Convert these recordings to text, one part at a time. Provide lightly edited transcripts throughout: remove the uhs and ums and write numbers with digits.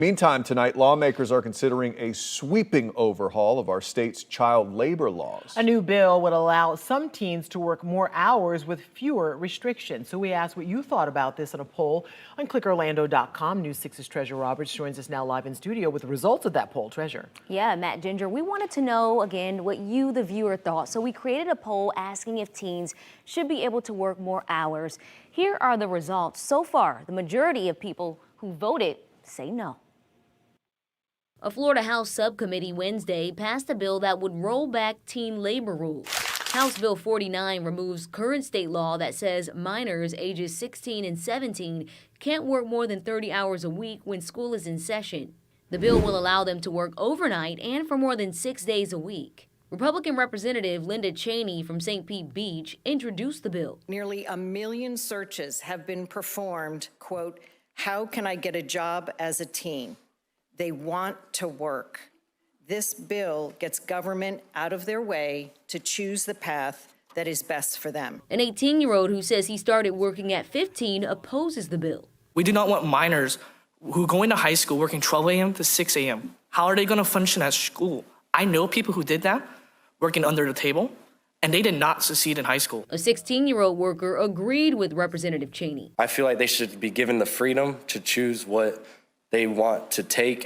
Meantime, tonight, lawmakers are considering a sweeping overhaul of our state's child labor laws. A new bill would allow some teens to work more hours with fewer restrictions. So we asked what you thought about this in a poll on clickorlando.com. News 6's Treasure Roberts joins us now live in studio with the results of that poll. Treasure. Yeah, Matt Ginger, we wanted to know, again, what you, the viewer, thought. So we created a poll asking if teens should be able to work more hours. Here are the results. So far, the majority of people who voted say no. A Florida House subcommittee Wednesday passed a bill that would roll back teen labor rules. House Bill 49 removes current state law that says minors ages 16 and 17 can't work more than 30 hours a week when school is in session. The bill will allow them to work overnight and for more than 6 days a week. Republican Representative Linda Cheney from St. Pete Beach introduced the bill. Nearly 1 million searches have been performed, quote, "How can I get a job as a teen?" They want to work. This bill gets government out of their way to choose the path that is best for them. An 18-year-old who says he started working at 15 opposes the bill. We do not want minors who go into high school working 12 a.m. to 6 a.m. How are they going to function at school? I know people who did that, working under the table, and they did not succeed in high school. A 16-year-old worker agreed with Representative Cheney. I feel like they should be given the freedom to choose what they want to take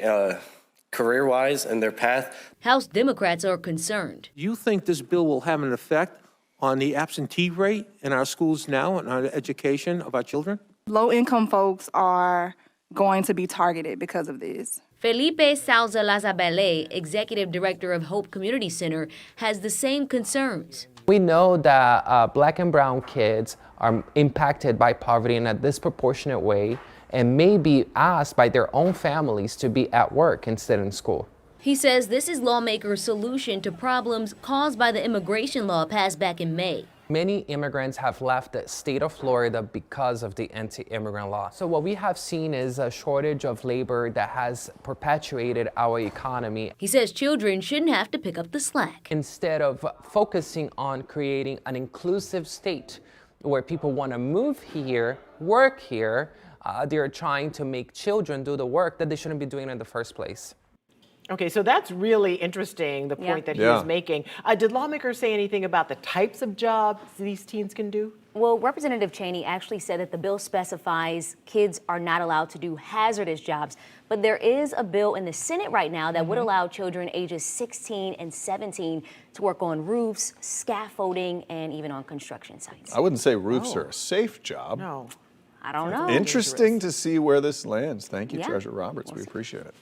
career-wise and their path. House Democrats are concerned. Do you think this bill will have an effect on the absentee rate in our schools now and on the education of our children? Low-income folks are going to be targeted because of this. Felipe Salza-Lazabele, executive director of Hope Community Center, has the same concerns. We know that Black and brown kids are impacted by poverty in a disproportionate way and may be asked by their own families to be at work instead in school. He says this is lawmakers' solution to problems caused by the immigration law passed back in May. Many immigrants have left the state of Florida because of the anti-immigrant law. So what we have seen is a shortage of labor that has perpetuated our economy. He says children shouldn't have to pick up the slack. Instead of focusing on creating an inclusive state where people want to move here, work here, they're trying to make children do the work that they shouldn't be doing in the first place. Okay, so that's really interesting, the point that he is making. Did lawmakers say anything about the types of jobs these teens can do? Well, Representative Cheney actually said that the bill specifies kids are not allowed to do hazardous jobs. But there is a bill in the Senate right now that would allow children ages 16 and 17 to work on roofs, scaffolding, and even on construction sites. I wouldn't say roofs are a safe job. No. I don't know. Interesting to see where this lands. Thank you, Yeah. Treasure Roberts. We appreciate it.